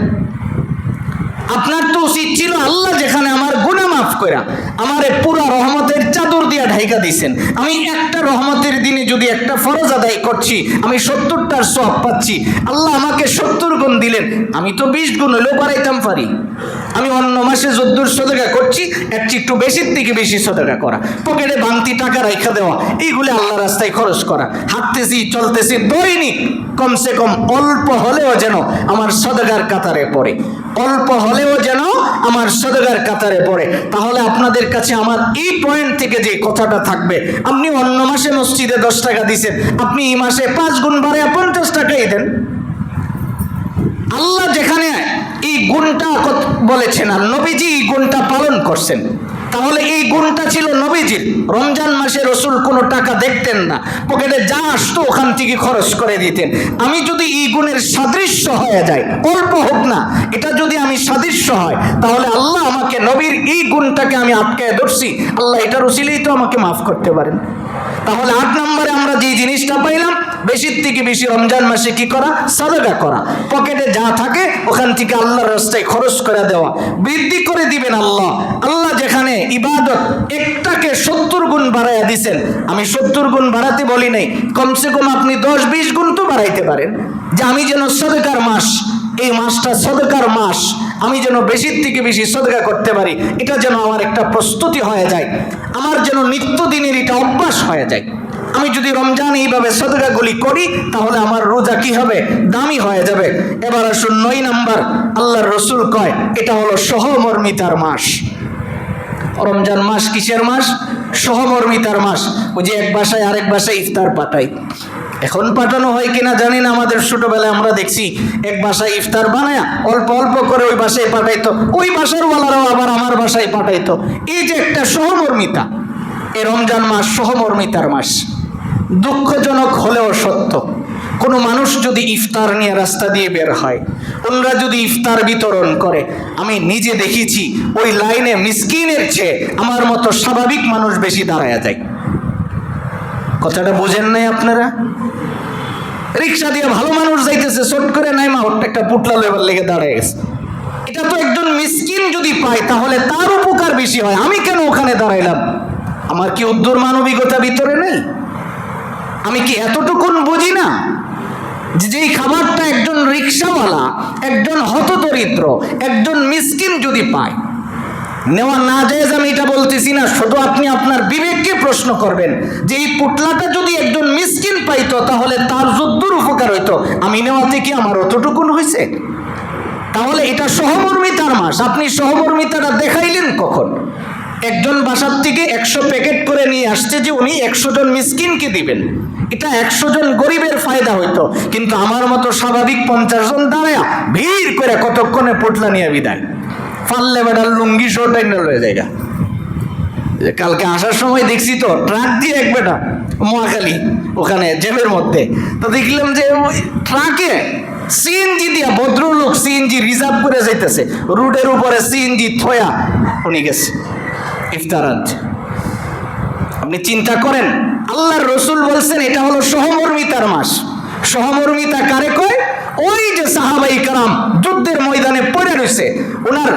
আপনার তো উচিত ছিল আল্লাহ যেখানে আমার গুনাহ মাফ কইরা আমারে পুরা রহমতের চাদর দিয়া ঢাইকা দিছেন, আমি একটা রহমতের দিনে যদি একটা ফরজ আদায় করছি আমি 70টার সওয়াব পাচ্ছি, আল্লাহ আমাকে 70 গুণ দিলেন, আমি তো 20 গুণ হলেও বাড়াইতাম পারি। আমি অন্য মাসে যদ্দুর সদকা করছি এর চেয়ে একটু বেশির থেকে বেশি সদকা করা, পকেটে ভাঙতি টাকা রাখা দেওয়া, এইগুলো আল্লাহ রাস্তায় খরচ করা, হাঁটতেছি চলতেছি দৈনিক কমসে কম অল্প হলেও যেন আমার সদকার কাতারে পড়ে, অল্প হলেও যেন আমার সদকার কাতারে পড়ে। তাহলে আপনাদের কাছে আমার এই পয়েন্ট থেকে যে কথাটা থাকবে, আপনি অন্য মাসে মসজিদে 10 টাকা দিচ্ছেন, আপনি এই মাসে 5 গুণ বাড়ায় 50 টাকাই দেন। আল্লাহ যেখানে এই গুণটা বলেছেন আর নবীজি এই গুণটা পালন করছেন, তাহলে এই গুণটা ছিল নবীজির। রমজান মাসে রসুল কোনো টাকা দেখতেন না, পকেটে যা আসতো ওখান থেকে খরচ করে দিতেন। আমি যদি এই গুণের সাদৃশ্য হয়ে যায়, অল্প হোক না, এটা যদি আমি সাদৃশ্য হয়, তাহলে আল্লাহ আমাকে নবীর এই গুণটাকে আমি আটকায় ধরছি, আল্লাহ এটার উসিলেই তো আমাকে মাফ করতে পারেন। তাহলে 8 নম্বরে আমরা যে জিনিসটা পাইলাম, বেশির থেকে বেশি রমজান মাসে কি করা? সাদকা করা, পকেটে যা থাকে ওখান থেকে আল্লাহর রাস্তায় খরচ করে দেওয়া, বৃদ্ধি করে দিবেন আল্লাহ। আল্লাহ যেখানে ইবাদত একটাকে 70 গুণ বাড়াইয়া দিছেন, আমি 70 গুণ বাড়াতে বলি নাই, কমসে কম আপনি 10-20 গুণ তো বাড়াইতে পারেন, যে আমি যেন সদকার মাস, এই মাসটা সদকার মাস, আমি যেন বেশির থেকে বেশি সদকা করতে পারি, এটা যেন আমার একটা প্রস্তুতি হয়ে যায়, আমার যেন নিত্যদিনের এটা অভ্যাস হয়ে যায়। আমি যদি রমজান এইভাবে সদকাগুলি করি তাহলে আমার রোজা কি হবে? দামি হয়ে যাবে। এবার আসুন 9 নাম্বার, আল্লাহর রসুল কয় এটা হলো সহমর্মিতার মাস। রমজান মাস কিসের মাস? সহমর্মিতার মাস। ওই যে এক বাসায় আরেক বাসায় ইফতার পাঠায়, এখন পাঠানো হয় কিনা জানি না, আমাদের ছোটবেলায় আমরা দেখছি এক বাসায় ইফতার বানায় অল্প অল্প করে ওই বাসায় পাঠাইতো, ওই বাসার ওয়ালারাও আবার আমার বাসায় পাঠাইতো। এই যে একটা সহমর্মিতা, এই রমজান মাস সহমর্মিতার মাস। দুঃখজনক হলেও সত্য, কোনো মানুষ যদি ইফতার নিয়ে রাস্তা দিয়ে বের হয়, ওনারা যদি ইফতার বিতরণ করে, আমি নিজে দেখেছি ওই লাইনে মিসকিনের চেয়ে আমার মতো স্বাভাবিক মানুষ বেশি দাঁড়ায়া যায়। কথাটা বোঝেন নাই আপনারা? রিক্সা দিয়ে ভালো মানুষ যাইতেছে, চট করে নাই মা ওটা একটা পুটলা লেবার লেগে দাঁড়ায় গেছে। এটা তো একজন মিসকিন যদি পায় তাহলে তার উপকার বেশি হয়, আমি কেন ওখানে দাঁড়াইলাম? আমার কি উদ্দুর মানবিকতা ভিতরে নেই? আমি কি এতটুকুন বুঝি না যেই খাবারটা একজন রিক্সাওয়ালা, একজন হতদরিদ্র, একজন মিসকিন যদি পায়, নেওয়া না যায়, আমি এটা বলতেছি না, শুধু আপনি আপনার বিবেককে প্রশ্ন করবেন যে এই পুটলাটা যদি একজন মিসকিন পাইতো তাহলে তার যদ্দুর উপকার হইতো, আমি নেওয়াতে কি আমার অতটুকুন হয়েছে? তাহলে এটা সহমর্মিতার মাস। আপনি সহমর্মিতাটা দেখাইলেন কখন? একজন বাসার থেকে 100 প্যাকেট করে নিয়ে আসছে যে উনি 100 জন মিসকিনকে দিবেন, এটা 100 জন গরিবের ফায়দা হইতো, কিন্তু আমার মতো স্বাভাবিক 50 জন দাঁড়ায় ভিড় করে কতক্ষণে পুটলা নিয়ে বিদায়, পারলে বেটার লুঙ্গি শোটাই লয়ে জায়গা। কালকে আসার সময় দেখছি তো ট্রাক দিয়ে এক বেটা মহাখালী ওখানে জ্যামের মধ্যে, তো দেখলাম যে ট্রাকে সিএনজি দিয়া ভদ্রলোক সিএনজি রিজার্ভ করে যাইতেছে, রোডের উপরে সিএনজি থয়া উনি গেছে ইফতার আনছে। আপনি চিন্তা করেন, আল্লাহর রসুল বলছেন এটা হলো সহমর্মিতার মাস। সহমর্মিতা কারে কয়? ওই যে সাহাবাই কারাম যুদ্ধের ময়দানে পড়ে রয়েছে, ওনার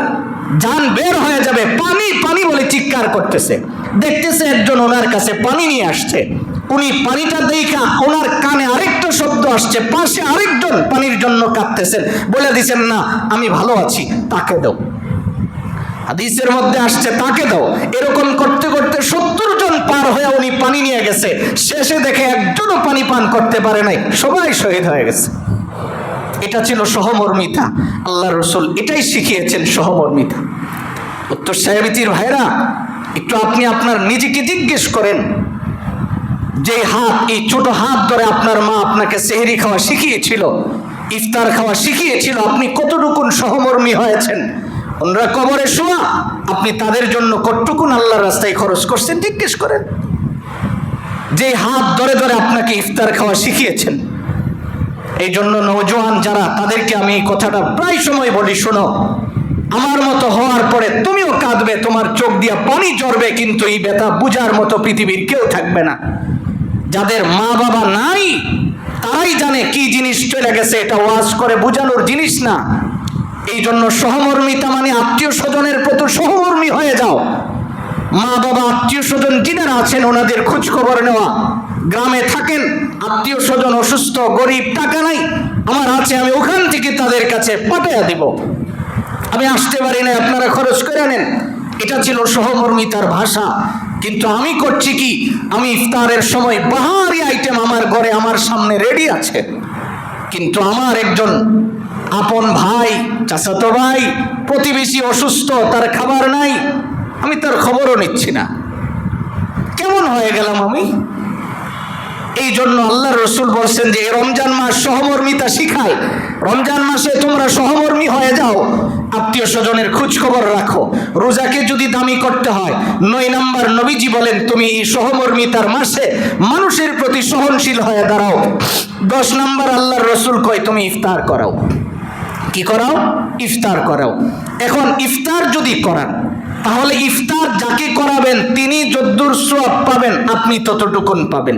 জান বের হয়ে যাবে, পানি পানি বলে চিৎকার করতেছে, দেখতেছে একজন ওনার কাছে পানি নিয়ে আসছে, উনি পানিটা দেখা ওনার কানে আরেকটা শব্দ আসছে, পাশে আরেকজন পানির জন্য কাঁদতেছেন, বলে দিচ্ছেন না আমি ভালো আছি, তাকে দাও। হাদিসের মধ্যে আসছে তাকে দাও। এরকম করতে করতে 70 জন পার হয়ে উনি পানি নিয়ে গেছে, শেষে দেখে একজনও পানি পান করতে পারে নাই, সবাই শহীদ হয়ে গেছে। এটা ছিল সহমর্মিতা। আল্লাহ রসুল এটাই শিখিয়েছেন, সহমর্মিতা। উত্তর সাহেবিতির ভাইরা, একটু আপনি আপনার নিজেকে জিজ্ঞেস করেন, যে হাত, এই ছোট হাত ধরে আপনার মা আপনাকে সেহরি খাওয়া শিখিয়েছিল, ইফতার খাওয়া শিখিয়েছিল, আপনি কতটুকুন সহমর্মী হয়েছেন? ওনারা কবরে শোয়া, আপনি তাদের জন্য কতটুকুন আল্লাহর রাস্তায় খরচ করছেন জিজ্ঞেস করেন। যে হাত ধরে ধরে আপনাকে ইফতার খাওয়া শিখিয়েছেন। এই জন্য নওজোয়ান যারা, তাদেরকে আমি এই কথাটা প্রায় সময় বলি, শোনো, আমার মতো হওয়ার পরে তুমিও কাঁদবে, তোমার চোখ দিয়া পানি ঝরবে, কিন্তু এই ব্যথা বুঝার মতো পৃথিবীর কেউ থাকবে না। যাদের মা বাবা নাই তারাই জানে কি জিনিস চলে গেছে, এটা ওয়াজ করে বোঝানোর জিনিস না। এই জন্য সহমর্মিতা মানে আত্মীয় স্বজনের প্রতি সহমর্মী হয়ে যাও। মা বাবা আত্মীয় স্বজন যিনারা আছেন ওনাদের খোঁজ খবর নেওয়া। গ্রামে থাকেন, আত্মীয় স্বজন অসুস্থ, গরিব, টাকা নাই, আমার আছে, আমি ওখান থেকে তাদের কাছে পাঠিয়ে দিব, আমি আসতে পারি না, আপনারা খরচ করে নেন। এটা ছিল সহমর্মিতার ভাষা। কিন্তু আমি করছি কি, আমি ইফতারের সময় বাহারি আইটেম আমার ঘরে আমার সামনে রেডি আছে, কিন্তু আমার একজন আপন ভাই, চাচাতো ভাই, প্রতিবেশী অসুস্থ, তার খাবার নাই, আমি তার খবরও নিচ্ছি না। কেমন হয়ে গেলাম আমি? এই জন্য আল্লাহ রসুল বলছেন যে রমজান মাস সহমর্মিতা শিখায়। রমজান মাসে তোমরা সহমর্মী হয়ে যাও, আত্মীয় স্বজনের খোঁজ খবর রাখো। রোজাকে যদি দামি করতে হয়, 9 নম্বর নবীজি বলেন তুমি এই সহমর্মিতার মাসে মানুষের প্রতি সহনশীল হয়ে দাঁড়াও। 10 নম্বর আল্লাহর রসুল কয় তুমি ইফতার করাও। কি করাও? ইফতার করাও। এখন ইফতার যদি করান, তাহলে ইফতার যাকে করাবেন তিনি যদ্দুর সওয়াব পাবেন, আপনি ততটুকুন পাবেন।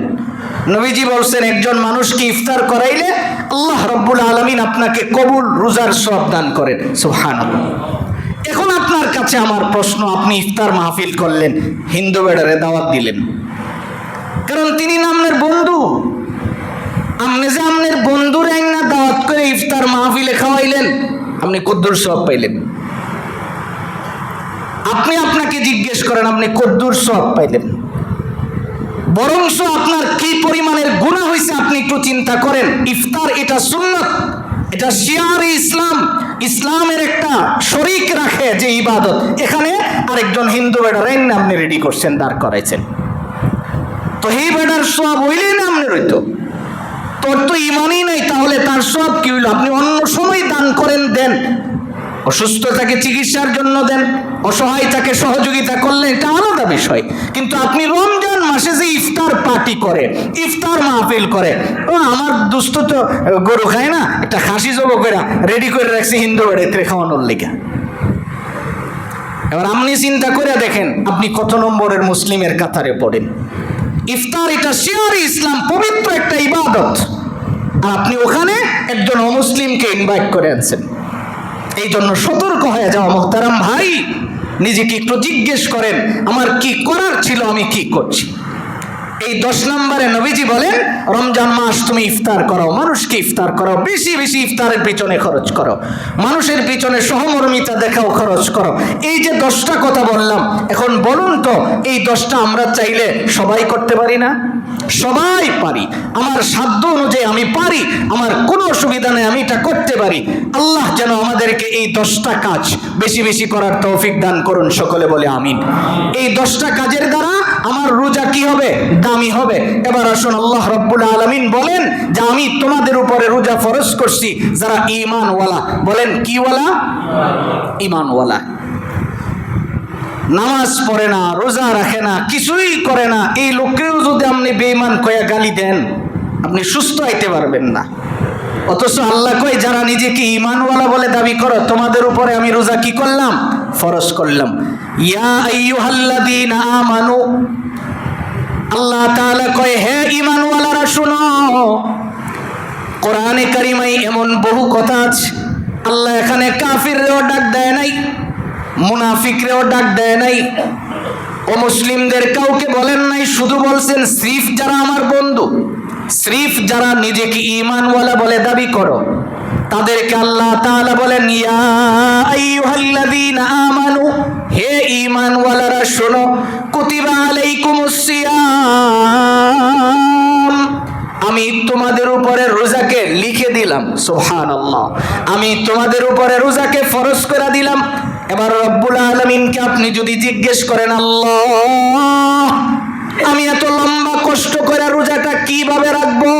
নবীজি বলছেন একজন মানুষকে ইফতার করাইলে আল্লাহ রাব্বুল আলামিন আপনাকে কবুল রোজার সওয়াব দান করেন। সুবহানাল্লাহ। এখন আপনার কাছে আমার প্রশ্ন, আপনি ইফতার মাহফিল করলেন, হিন্দু বেড়ারে দাওয়াত দিলেন, কারণ তিনি না আপনার বন্ধু, আপনি যে আপনার বন্ধুর না দাওয়াত করে ইফতার মাহফিলে খাওয়াইলেন, আপনি কদ্দুর সওয়াব পাইলেন? আপনি আপনাকে জিজ্ঞেস করেন আপনি কদ্দুর সওয়াব পাইলেন? বরংস আপনার কি পরিমাণের গুনাহ হয়েছে আপনি একটু চিন্তা করেন। ইফতার এটা সুন্নাত, এটা শিয়ারে ইসলাম, ইসলামের একটা শরীক রাখে যে ইবাদত, এখানে আরেকজন হিন্দু বেটা রাইন আপনি রেডি করছেন, দাঁড় করাইছেন, তো এই বেটার সওয়াব হইলেই না আপনার হইতো? তোর তো ইমানই নাই, তাহলে তার সওয়াব কি হইল? আপনি অন্য সময় দান করেন, দেন, অসুস্থ তাকে চিকিৎসার জন্য দেন, অসহায় তাকে সহযোগিতা করলেন, এটা আলাদা বিষয়। কিন্তু আপনি রমজান মাসে যে ইফতার পার্টি করে, ইফতার মাহফিল করে, ও আমার দুস্থ তো গরু খায় না, একটা খাসি জব করে রেডি করে রাখছি হিন্দু বাড়িতে খাওয়ানোর লেগে। এবার আপনি চিন্তা করে দেখেন আপনি কত নম্বরের মুসলিমের কাতারে পড়েন। ইফতার এটা শিয়ারে ইসলাম, পবিত্র একটা ইবাদত, আর আপনি ওখানে একজন অমুসলিমকে ইনভাইট করে আনছেন। এই জন্য সতর্ক হয়ে যাওয়া মোহতারাম ভাই, নিজেকে একটু জিজ্ঞেস করেন আমার কি করার ছিল, আমি কি করছি। এই 10 নম্বরে নবীজি বলেন রমজান মাস তুমি ইফতার করাও, মানুষকে ইফতার করাও, বেশি বেশি ইফতারের পিছনে খরচ করো, মানুষের পিছনে সহমর্মিতা দেখাও, খরচ করো। এই যে 10টা কথা বললাম, এখন বলুন তো এই 10টা আমরা চাইলে সবাই করতে পারি না? সবাই পারি, আমার সাধ্য অনুযায়ী আমি পারি, আমার কোনো অসুবিধা নেই, আমি এটা করতে পারি। আল্লাহ যেন আমাদেরকে এই 10টা কাজ বেশি বেশি করার তৌফিক দান করুন, সকলে বলে আমিন। এই 10টা কাজের দ্বারা আমার রোজা কি হবে? দামি হবে। এবার আসুন, আল্লাহ রাব্বুল আলামিন বলেন যে আমি তোমাদের উপরে রোজা ফরজ করছি যারা ঈমানওয়ালা। বলেন কি ওয়ালা? ঈমানওয়ালা। নামাজ পড়ে না, রোজা রাখে না, কিছুই করে না, এই লোককেও যদি আপনি বেঈমান কয়া গালি দেন, আপনি সুস্থ হইতে পারবেন না। অথচ আল্লাহ কয় যারা নিজেকে ঈমানওয়ালা বলে দাবি করো, তোমাদের উপরে আমি রোজা কি করলাম? ফরজ করলাম। ইয়া আইয়ুহাল্লাযীনা আমানু, আল্লাহ তাআলা কয় হে ঈমানওয়ালারা শুনো। কোরআনে কারিমায় এমন বহু কথা আছে, আল্লাহ এখানে কাফিররেও ডাক দেয় নাই, মুনাফিকরেও ডাক দেয় নাই, অমুসলিমদের কাউকে বলেন নাই, শুধু বলছেন সিফ যারা আমার বন্ধু, সিফ যারা নিজেকে ঈমানওয়ালা বলে দাবি করো, তাদেরকে আল্লাহ তাআলা বলেন ইয়া আইয়ুহাল্লাযীনা আমানু, হে ঈমানওয়ালারা শোনো, কুতিবা আলাইকুমুস সিয়াম, আমি তোমাদের উপরে রোজাকে লিখে দিলাম। সুবহানাল্লাহ, আমি তোমাদের উপরে রোজাকে ফরজ করে দিলাম। এবার রব্বুল আলামিনকে আপনি যদি জিজ্ঞেস করেন আল্লাহ আমি এত লম্বা কষ্ট করে রোজাটা কিভাবে রাখবো,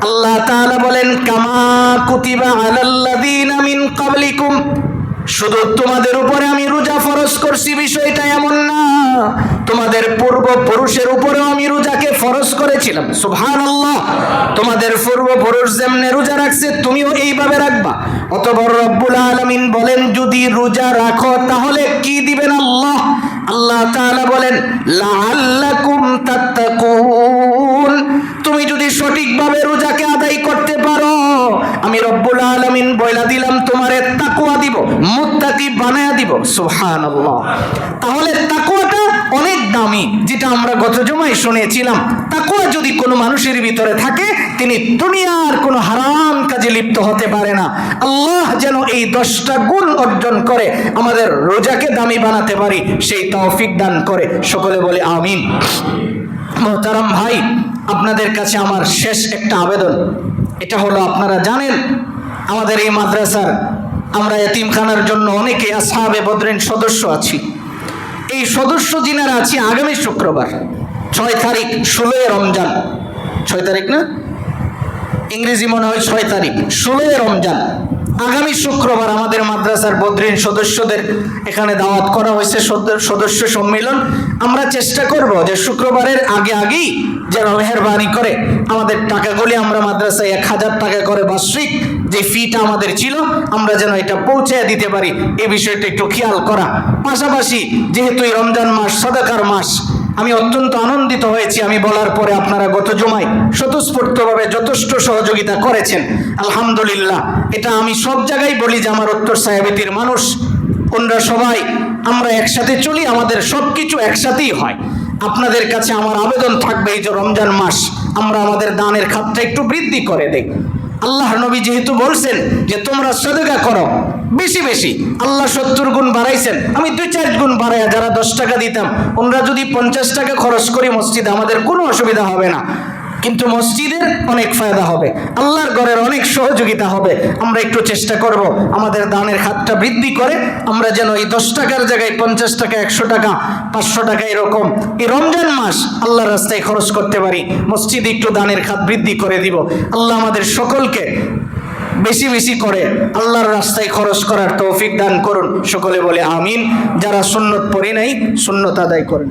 আল্লাহ তাআলা বলেন কামা কুতিবা আলাল্লাযীনা মিন ক্বাবলিকুম, শুধু তোমাদের উপরে আমি রোজা ফরজ করছি বিষয়টা এমন না, তোমাদের পূর্বপুরুষের উপরেও আমি রোজাকে ফরজ করেছিলাম। সুবহানাল্লাহ। তোমাদের পূর্বপুরুষ যেমনে রোজা রাখছে তুমিও এইভাবে রাখবা। অতঃপর রব্বুল আলামিন বলেন যদি রোজা রাখো তাহলে কি দিবেন আল্লাহ? আল্লাহ তাআলা বলেন লাআল্লাকুম তাত্তাকুন। তুমি যদি সঠিকভাবে রোজাকে আদায় করতে পারো আমি রব্বুল আলামিন বইলা দিলাম তোমারে তাকওয়া দিব, মুত্তাকি বানায়া দিব। সুবহানাল্লাহ। তাহলে তাকওয়াটা অনেক দামি, যেটা আমরা গত জুমায় শুনেছিলাম। তাকওয়া যদি কোনো মানুষের ভিতরে থাকে তিনি দুনিয়ার কোনো হারাম কাজে লিপ্ত হতে পারে না। আল্লাহ যেন এই 10টা গুণ অর্জন করে আমাদের রোজাকে দামি বানাতে পারি সেই তৌফিক দান করে। সকলে বলে আমিন। মোহতারাম ভাই, আপনাদের কাছে আমার শেষ একটা আবেদন। এটা হলো, আপনারা জানেন আমাদের এই মাদ্রাসার আমরা এতিমখানার জন্য অনেকে আসহাবে বদরিন সদস্য আছি। এই সদস্য যিনারা আছি আগামী শুক্রবার 6 তারিখ 16 রমজান, 6 তারিখ না, ইংরেজি মনে হয় 6 তারিখ 16 রমজান, আগামী শুক্রবার আমাদের মাদ্রাসার বদরিন সদস্যদের এখানে দাওয়াত করা হয়েছে, সদস্য সম্মেলন। আমরা চেষ্টা করব যে শুক্রবারের আগেই যেন মেহেরবানি করে আমাদের টাকাগুলি আমরা মাদ্রাসায় 1000 টাকা করে বার্ষিক যে ফিটা আমাদের ছিল আমরা যেন এটা পৌঁছে দিতে পারি, এই বিষয়টা একটু খেয়াল করা। পাশাপাশি যেহেতু এই রমজান মাস সাদাকার মাস, আমি অত্যন্ত আনন্দিত হয়েছি আমি বলার পরে আপনারা গত জুমায় স্বতঃস্ফূর্তভাবে যথেষ্ট সহযোগিতা করেছেন, আলহামদুলিল্লাহ। এটা আমি সব জায়গায় বলি যে আমার উত্তর সাহেবেতির মানুষ, ওনারা সবাই আমরা একসাথে চলি, আমাদের সব কিছু একসাথেই হয়। আপনাদের কাছে আমার আবেদন থাকবে এই যে রমজান মাস আমরা আমাদের দানের খাতটা একটু বৃদ্ধি করে দেই। আল্লাহ নবী যেহেতু বলছেন যে তোমরা সাদকা করো বেশি বেশি, আল্লাহ 70 গুণ বাড়াইছেন, আমি 2-4 গুণ বাড়াইয়া যারা 10 টাকা দিতাম ওনারা যদি 50 টাকা খরচ করি মসজিদে আমাদের কোনো অসুবিধা হবে না, কিন্তু মসজিদের অনেক ফায়দা হবে, আল্লাহর ঘরের অনেক সহযোগিতা হবে। আমরা একটু চেষ্টা করব আমাদের দানের খাতটা বৃদ্ধি করে আমরা যেন এই 10 টাকার জায়গায় 50 টাকা, 100 টাকা, 500 টাকা এরকম এই রমজান মাস আল্লাহর রাস্তায় খরচ করতে পারি। মসজিদে একটু দানের খাত বৃদ্ধি করে দিব। আল্লাহ আমাদের সকলকে বেশি বেশি করে আল্লাহর রাস্তায় খরচ করার তৌফিক দান করুন। সকলে বলে আমিন। যারা সুন্নত পড়ে নাই সুন্নত আদায় করেন।